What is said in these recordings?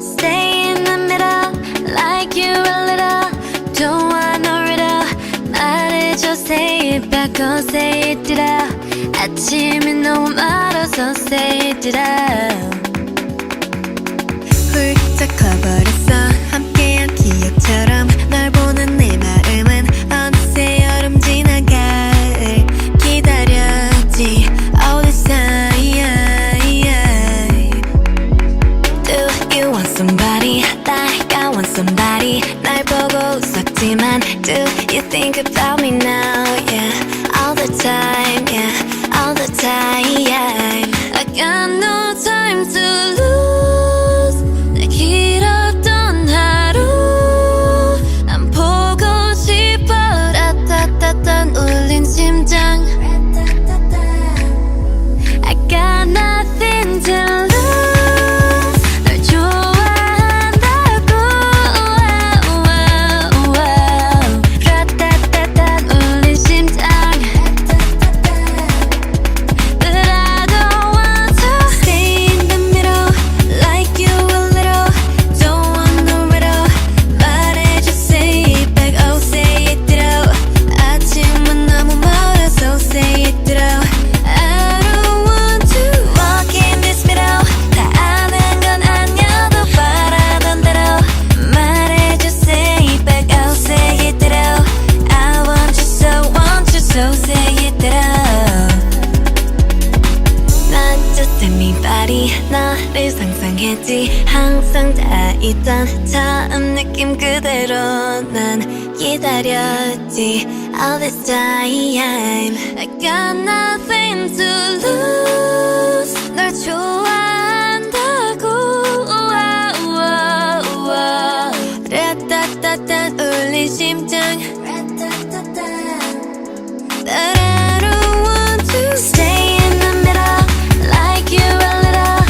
Stay in the middle, like you a little. Don't want no riddle. 말해줘, say it back, oh say it out. 아침이 너무 멀어서 say it out. 훌쩍 커버렸어 함께한 기억처럼 널 보는 내 마음은 어느새 여름 지나갈 기다렸지 all this time. Do you want somebody like I want somebody 날 보고 웃었지만 do you think about me now yeah all the time yeah all the time I got no time to lose. 내 길었던 하루 난 보고 싶어. 라따따따 울린 심장. I got nothing to lose. 널 좋아한다고. 라따따따 울린 심장. But I don't want to Stay in the middle, like you a little. Don't want no riddle. 말해줘, say it back, oh say it out. 아침은 너무 멀어서 say it out. I don't want to walk in this middle. 다 아는 건 아니어도 바라던 대로 말해줘, say it back, oh say it out. I want you so say it out. Not just anybody 너를 상상했지 항상 다 있던 처음 느낌 그대로 난 기다렸지 all this time. I got nothing to lose. 널 좋아한다고. 라따따따 울린 심장. But I don't want to Stay in the middle, like you a little.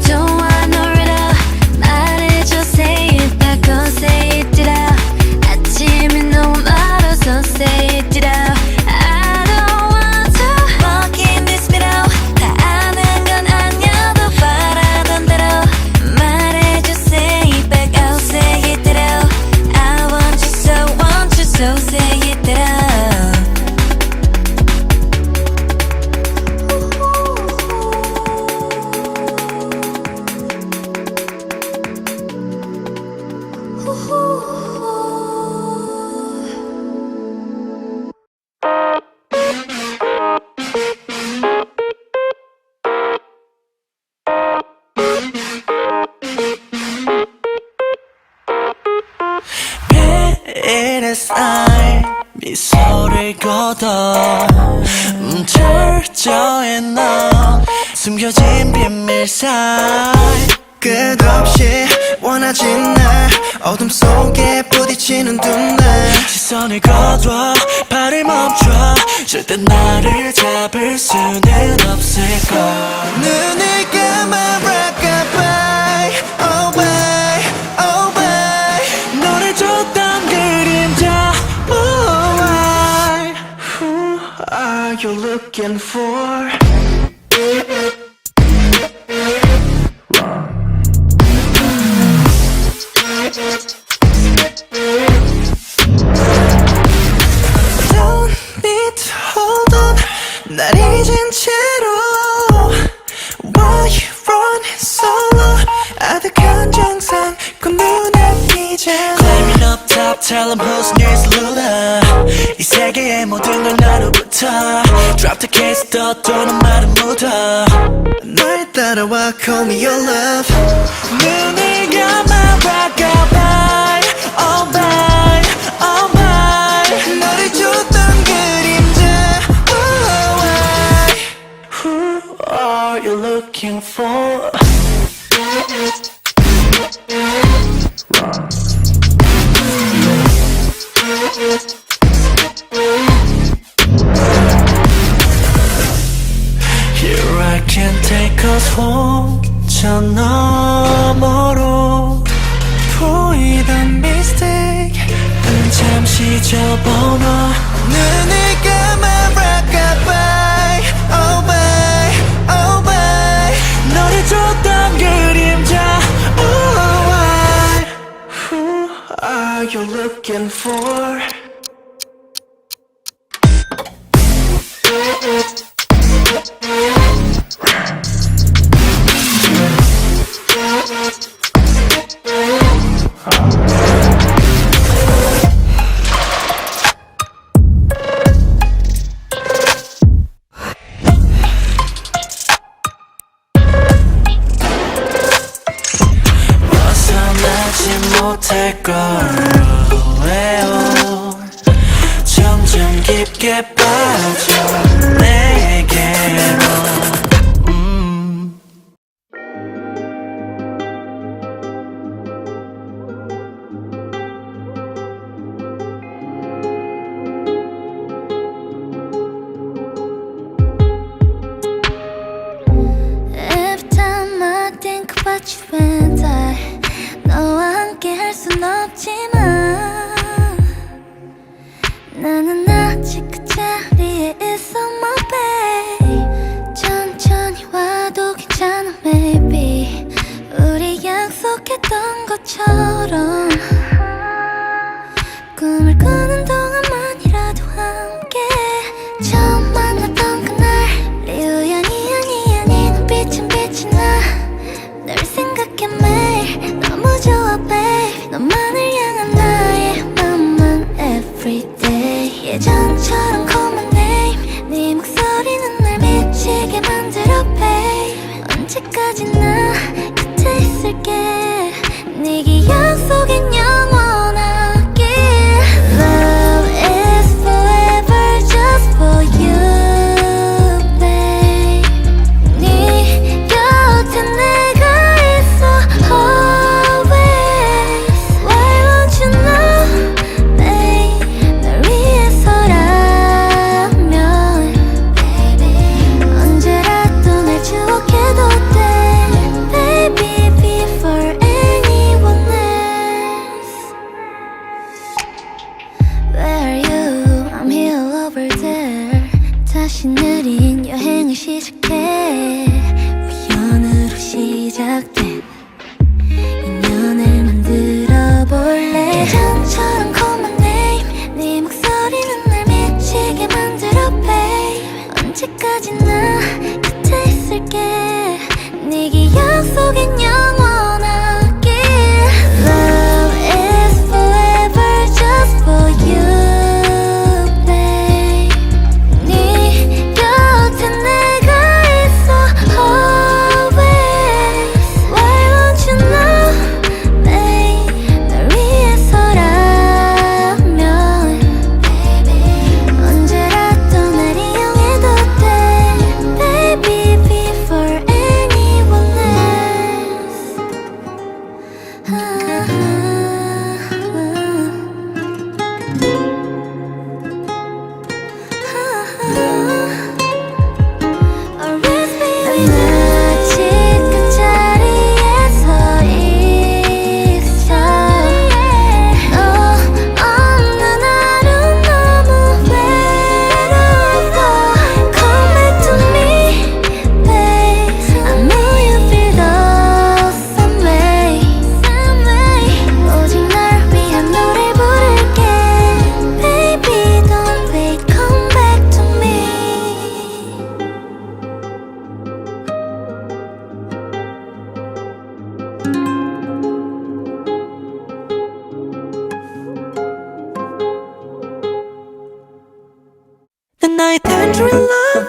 Don't want no riddle. 말해줘, say it back, oh say it out. 아침이 너무 멀어서 say it out. I don't want to walk in this middle. 다 아는 건 아니어도 바라던 대로 말해줘, say it back, oh say it out. I want you so say it out. 베일의 미소를 걷어 철저히 넌 숨겨진 비밀 사이 끝없이 원하진 날 어둠 속에 부딪히는 두 날 시선을 거둬 발을 멈춰 절대 나를 잡을 수는 없을까 눈을 감아 rockabye oh bye oh bye 너를 줬던 그림자 oh why who are you looking for Don't need to hold on 날 잊은 채로 Why you running solo 아득한 정상 그 눈앞이자 Climbing up top tell them who's next ruler 이 세계의 모든 걸 나로부터 Drop the case 떠도는 말은 묻어 날 따라와 call me your love 눈을 감아 rockabye all bye all bye 너를 줬던 그림자 oh why who are you looking for Here I can take us home 저 너머로 보이던 mistake 너 눈을 감아 rockabye oh bye oh bye 너를 줬던 그림자 oh why who are you looking for 벗어나지 못할 거예요 점점 깊게 빠져 내게로 Every time I think about you and I 너와 함께 할 순 없지만 나는 아직 그 자리에 있어 my babe 천천히 와도 괜찮아 maybe 우리 약속했던 것처럼 꿈을 꾸는 동안만이라도 함께 처음 만났던 그날 우연히 아니 눈빛은 빛이 나널 생각해 매일 너무 좋아 babe 너만을 향한 나의 맘만 everyday 예전처럼 call my name 네 목소리는 날 미치게 만들어 babe 언제까지나 곁에 있을게 네 기억 속엔 영원하게 Love is forever just for you babe 네 곁에 내가 있어 always Why won't you know babe 널 위해서라면 언제라도 날 추억해도 돼 Baby before anyone else Where are you? I'm here over there 다시 느린 여행을 시작해 우연으로 시작된 인연을 만들어 볼래 예전처럼 call my name 네 목소리는 날 미치게 만들어 babe 언제까지나 곁에 있을게 네 기억 속엔 영원하게 Love is forever just for you babe 네 곁에 내가 있어 always Why won't you know babe 널 위해서라면 언제라도 날 이용해도 돼 Baby before anyone else Always be with me 아직 그 자리에 서 있어 너 없는 하루 너무 외로워 Come back to me babe I know you feel the same way 오직 널 위한 노래 부를게 Baby don't wait come back to me 난 나의 tangerine love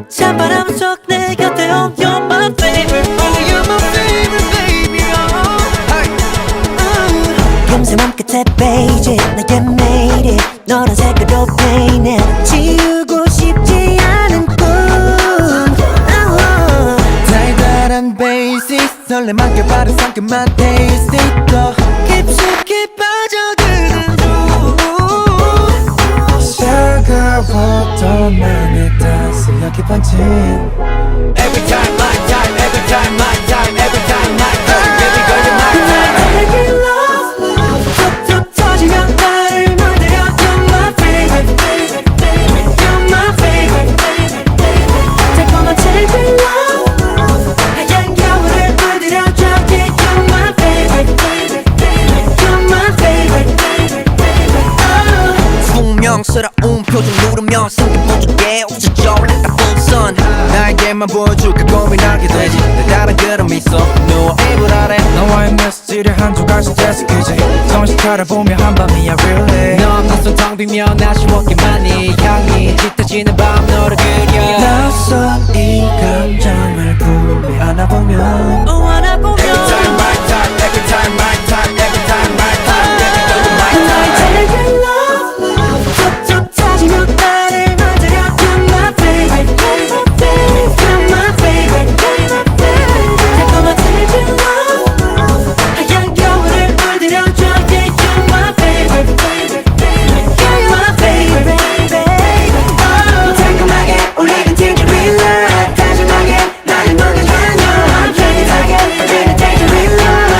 찬바람 속 내 곁에 온 You're my favorite Oh you're my favorite baby 금세 맘끝에 베이지 내게 made it 너란 색깔로 painted 지우고 싶지 않은 꿈 달달한 베이스 설렘 안겨바른 상큼한 테이스트 더 깊숙이 빠져드는 중 차가웠던 맘에 따스하게 번진 Every time my time every time my time every time my time baby girl you're my time Baby love 툭툭 터지면 나를 물들여 You're 표정 누르며 숨좀 멈출게 없어져 like a full sun 나에게만 보여줄까 고민하게 되지 내 다른 그런 미소 누워 이불 아래 너와의 메시지를 한 조각씩 재석이지 정신 차려보며 한밤이야 really 너 없는 손 텅 비면 아쉬웠기만 이 향이 짙어지는 밤 너를 그려 낯선 이 감정을 품에 안아보면 Every time my time, every time my time, every time my time, every time my time 너의 작은 love 툭툭 터지며 나를 만들어 You're my favorite, you're my favorite, 달콤한 작은 love 하얀 겨울을 물들여줘 Yeah, you're my favorite, you're my favorite, 달콤하게 우리는 tangerine love 다정하게 나를 녹여줘 I'm tangerine, tangerine love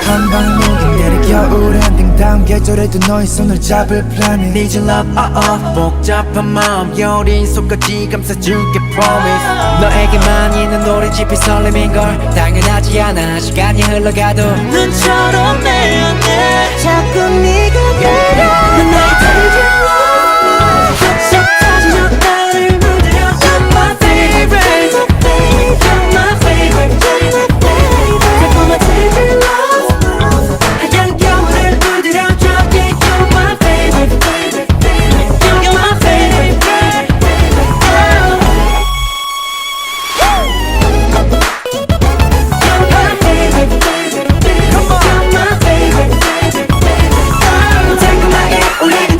한방 녹이 내릴 겨울엔 딩담 계절에도 너의 손을 잡을 플랜이 Need your love, 복잡한 마음 여린 속까지 감싸줄게 promise 너에게만 있는 노래집이 설렘인걸 당연하지 않아 시간이 흘러가도 눈처럼 내 안에 자꾸 네가 그려 난 나의 작은 love 툭툭 터지며 나를 물들여 You're my favorite, you're my favorite, 달콤한 작은 love 하얀 겨울을 물들여줘 Yeah, you're my favorite, you're my favorite, You're my favorite, you're my favorite, 달콤하게 우리는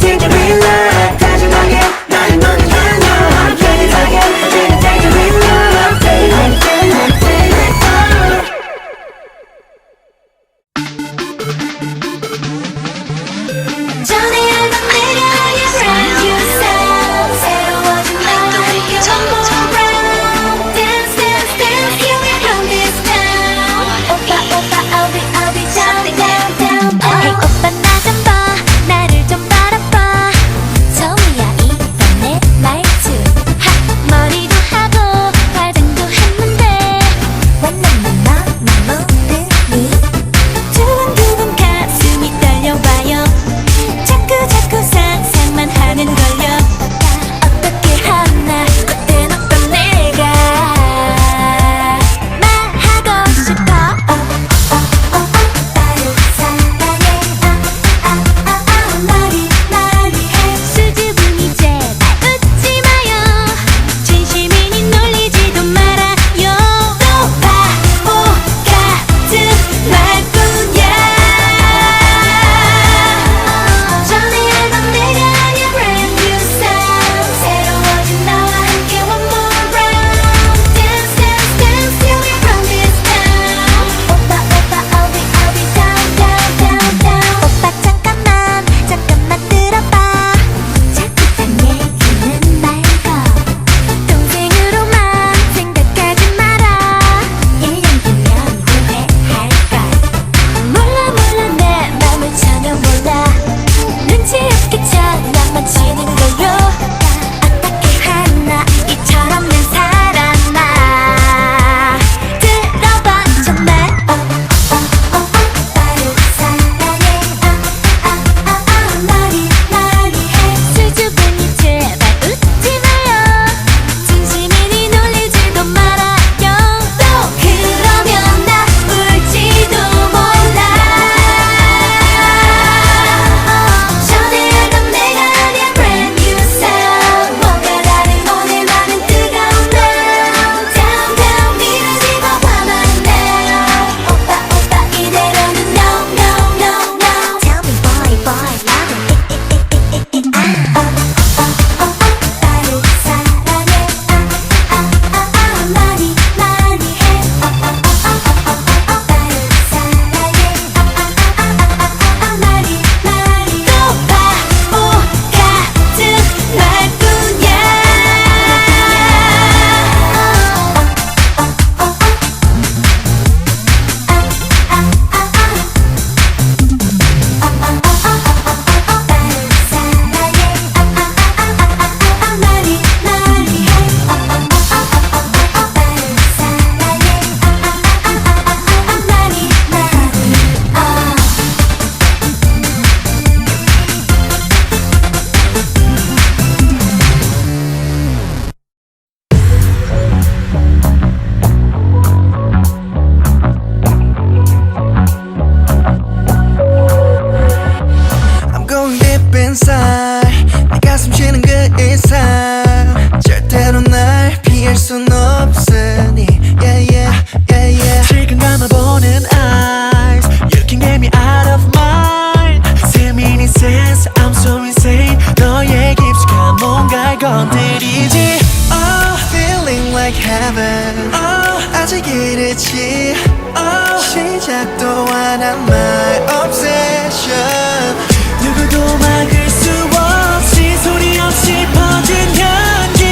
시작도 안 한 my obsession 누구도 막을 수 없이 소리 없이 퍼진 향기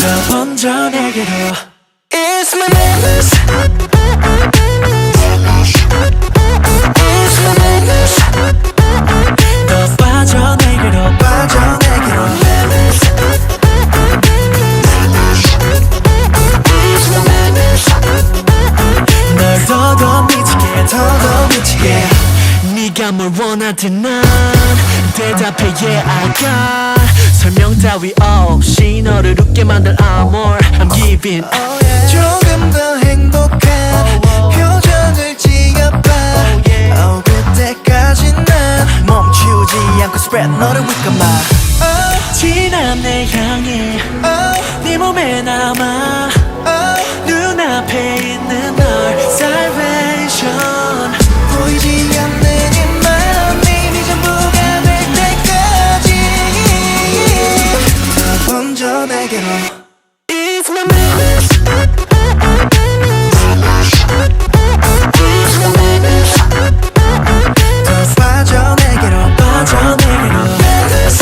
더 먼저 내게로 It's my madness It's my madness 더 빠져 내게로 빠져 내게로 Madness It's my madness 널 더더 미치게 더더 미치게 네가 뭘 원하든 난 대답해 yeah I got 설명 따위 없이 너를 웃게 만들 amor I'm giving 조금 더 행복한 표정을 지어봐 그때까지 난 멈추지 않고 spread 너를 위감아 지난 내 향해 네 몸에 남아 눈앞에 있는 널 salvation 보이지 않는 이 마음이 네 전부가 될 때까지 더 번져 내게로 It's my madness It's my madness 더 빠져 내게로 빠져 내게로 Madness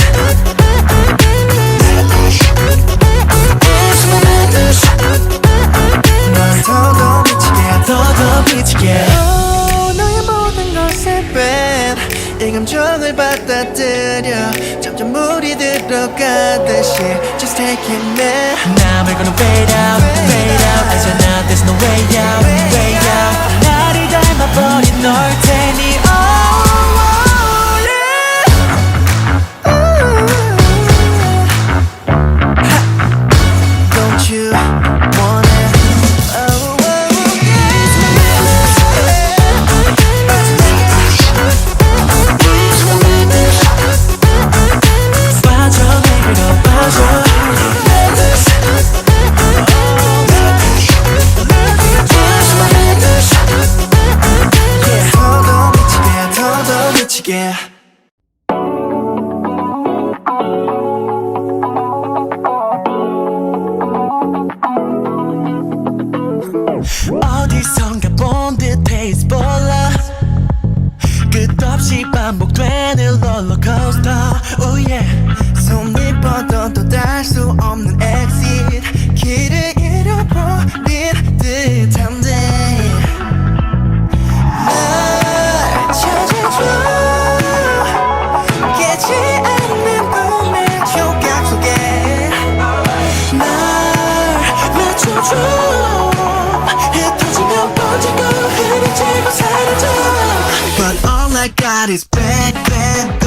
It's my madness 널 더더 미치게 더더 미치게 너의 모든 것에 뺀 이 감정을 받아들여 점점 물이 들어가듯이 Just take it man Now we're gonna fade out 알잖아 there's no way out way out 나를 닮아버린 널 테니 Don't you want it It's my madness It's my madness 빠져 내게로 빠져 Madness It's my madness Yeah 더더 미치게 더더 미치게 어디선가 본 듯해 it's 몰라 끝없이 반복되는 롤러코스터 oh yeah 손이 뻗어도 닿을 수 없는 exit 길을 잃어버린 듯한데 날 찾아줘 깨지 않는 꿈의 조각 속에 날 맞춰줘 흩어지면 번지고 흐려지고 사라져 But all I got is bad, bad,